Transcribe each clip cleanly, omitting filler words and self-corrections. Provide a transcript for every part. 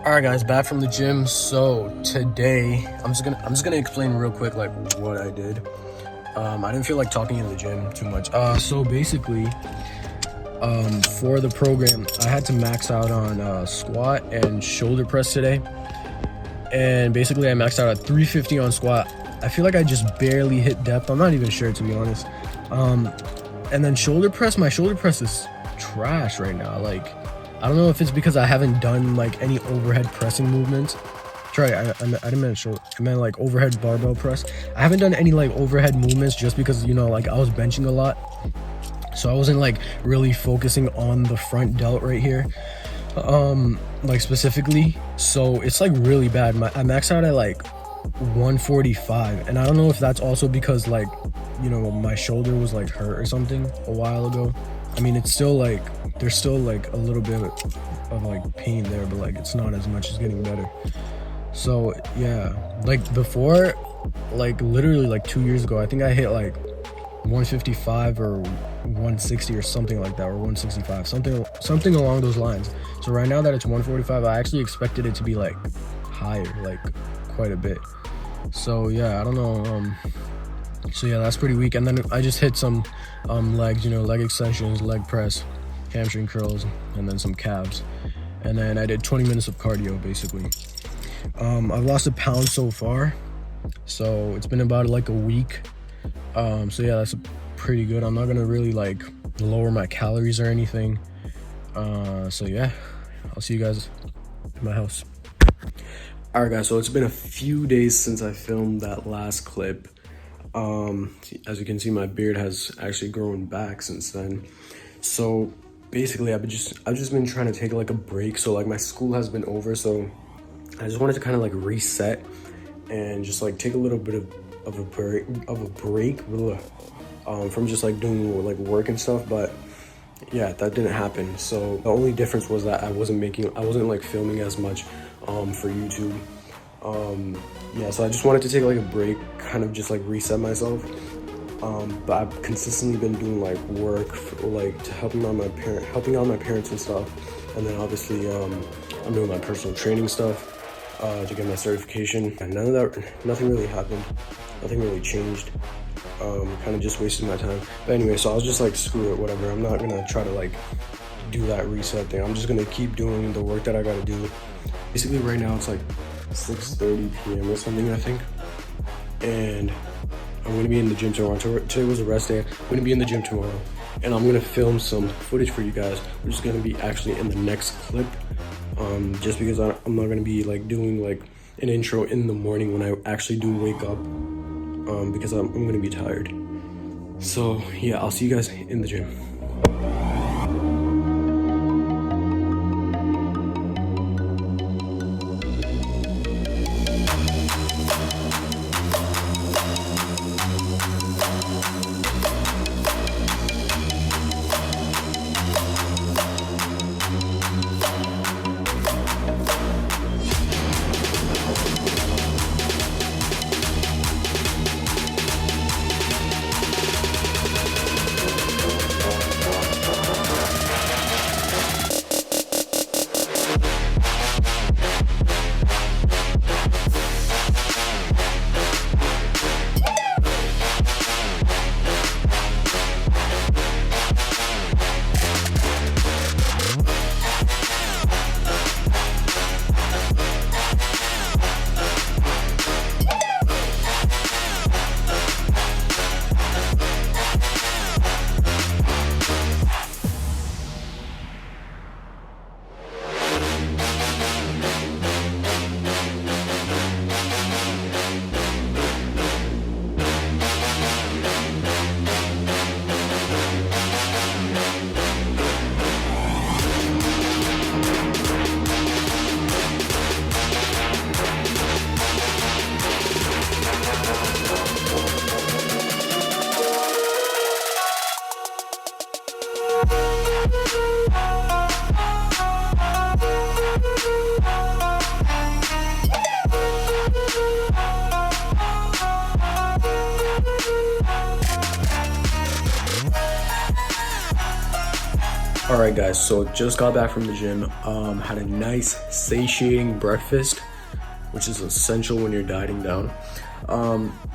All right, guys, back from the gym. So today, I'm just gonna explain real quick like what I did. I didn't feel like talking in the gym too much. So basically, for the program, I had to max out on squat and shoulder press today, and basically I maxed out at 350 on squat. I feel like I just barely hit depth. I'm not even sure, to be honest. And then shoulder press, my shoulder press is trash right now. Like, I don't know if it's because I haven't done like any overhead pressing movements. Sorry, I didn't mean shoulder. I meant like overhead barbell press. I haven't done any like overhead movements just because, like I was benching a lot. So I wasn't like really focusing on the front delt right here. Like specifically. So it's like really bad. I maxed out at like 145. And I don't know if that's also because like, my shoulder was like hurt or something a while ago. I mean, it's still like, there's still like a little bit of like pain there, but like it's not as much as getting better. So yeah, like before, like literally like 2 years ago, I think I hit like 155 or 160 or something like that, or 165, something along those lines. So right now that it's 145, I actually expected it to be like higher, like quite a bit. So yeah, I don't know. So yeah, that's pretty weak. And then I just hit some legs, leg extensions, leg press, hamstring curls, and then some calves. And then I did 20 minutes of cardio basically. I've lost a pound so far, so it's been about like a week. So yeah, that's pretty good. I'm not gonna really like lower my calories or anything. So yeah, I'll see you guys in my house. All right, guys, so it's been a few days since I filmed that last clip. As you can see, my beard has actually grown back since then. So basically, I've just been trying to take like a break. So like my school has been over, so I just wanted to kind of like reset and just like take a little bit of a break from just like doing like work and stuff. But yeah, that didn't happen. So the only difference was that I wasn't like filming as much for YouTube. Yeah, so I just wanted to take like a break, kind of just like reset myself. But I've consistently been doing like work for, like helping out my parents and stuff. And then obviously I'm doing my personal training stuff to get my certification. And nothing really happened. Nothing really changed. Kind of just wasted my time. But anyway, so I was just like, screw it, whatever. I'm not gonna try to like do that reset thing. I'm just gonna keep doing the work that I gotta do. Basically right now it's like 6:30 p.m. or something, I think. And I'm gonna be in the gym tomorrow. Today was a rest day. I'm gonna be in the gym tomorrow, and I'm gonna film some footage for you guys, which is gonna be actually in the next clip. Just because I'm not gonna be like doing like an intro in the morning when I actually do wake up, because I'm gonna be tired. So yeah, I'll see you guys in the gym. All right, guys, so just got back from the gym. Had a nice satiating breakfast, which is essential when you're dieting down.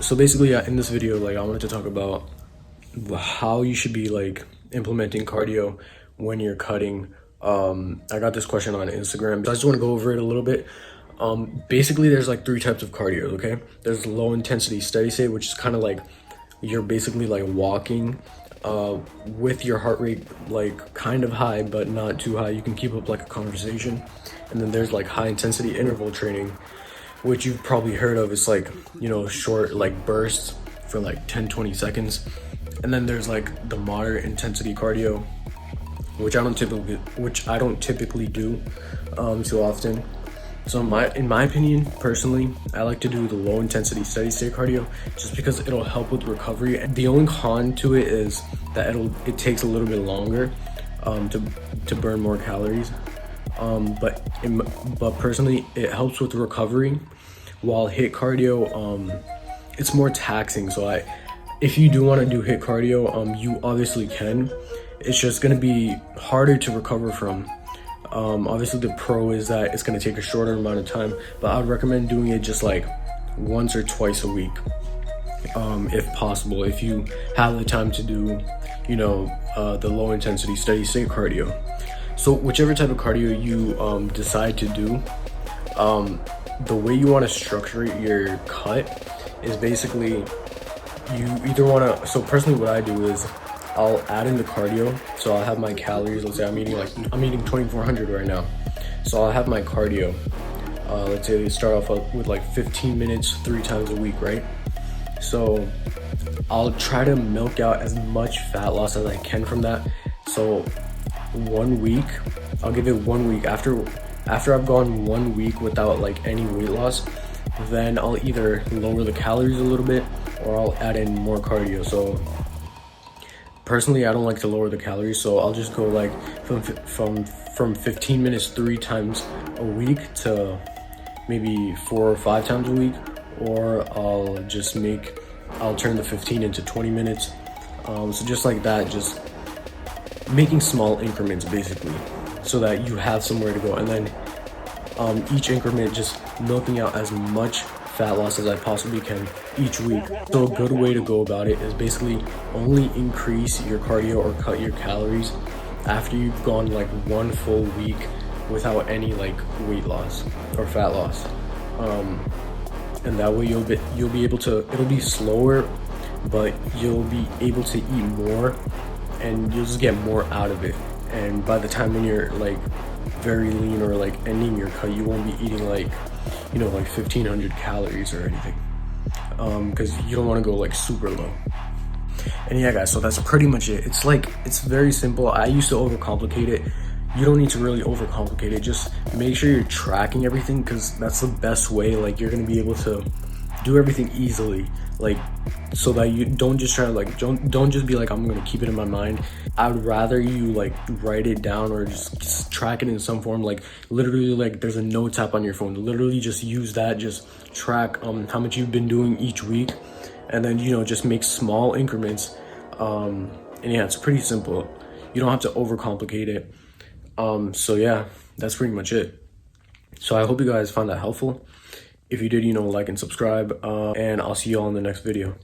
So basically, in this video, like, I wanted to talk about how you should be like implementing cardio when you're cutting. I got this question on Instagram, so I just want to go over it a little bit. Basically, there's like 3 types of cardio. Okay, there's low intensity steady state, which is kind of like you're basically like walking with your heart rate like kind of high but not too high. You can keep up like a conversation. And then there's like high intensity interval training, which you've probably heard of. It's like, you know, short like bursts for like 10-20 seconds. And then there's like the moderate intensity cardio, which I don't typically do too often. So in my opinion, personally, I like to do the low intensity steady state cardio just because it'll help with recovery. And the only con to it is that it takes a little bit longer to burn more calories. But personally, it helps with recovery, while HIIT cardio, it's more taxing. So if you do want to do HIIT cardio, you obviously can. It's just going to be harder to recover from. Obviously the pro is that it's going to take a shorter amount of time, but I would recommend doing it just like once or twice a week, if possible, if you have the time to do, you know, the low intensity steady state cardio. So whichever type of cardio you decide to do, the way you want to structure your cut is basically you either want to, so personally what I do is I'll add in the cardio. So I'll have my calories. Let's say I'm eating 2,400 right now. So I'll have my cardio. Let's say start off with like 15 minutes 3 times a week, right? So I'll try to milk out as much fat loss as I can from that. So 1 week, I'll give it 1 week. After I've gone 1 week without like any weight loss, then I'll either lower the calories a little bit or I'll add in more cardio. So personally, I don't like to lower the calories, so I'll just go like from 15 minutes 3 times a week to maybe 4 or 5 times a week, or I'll turn the 15 into 20 minutes. So just like that, just making small increments basically, so that you have somewhere to go, and then each increment just milking out as much fat loss as I possibly can each week. So a good way to go about it is basically only increase your cardio or cut your calories after you've gone like 1 full week without any like weight loss or fat loss. And that way you'll be able to, it'll be slower, but you'll be able to eat more and you'll just get more out of it. And by the time when you're like very lean or like ending your cut, you won't be eating like, you know, like 1,500 calories or anything, because you don't want to go like super low. And yeah, guys, so that's pretty much it. It's very simple. I used to overcomplicate it. You don't need to really overcomplicate it. Just make sure you're tracking everything, because that's the best way. Like, you're gonna be able to do everything easily, like, so that you don't just try to like don't just be like, I'm gonna keep it in my mind. I would rather you like write it down or just track it in some form, like literally like there's a notes app on your phone. Literally just use that, just track how much you've been doing each week, and then, you know, just make small increments. And yeah, it's pretty simple. You don't have to overcomplicate it. So yeah, that's pretty much it. So I hope you guys found that helpful. If you did, you know, like and subscribe, and I'll see you all in the next video.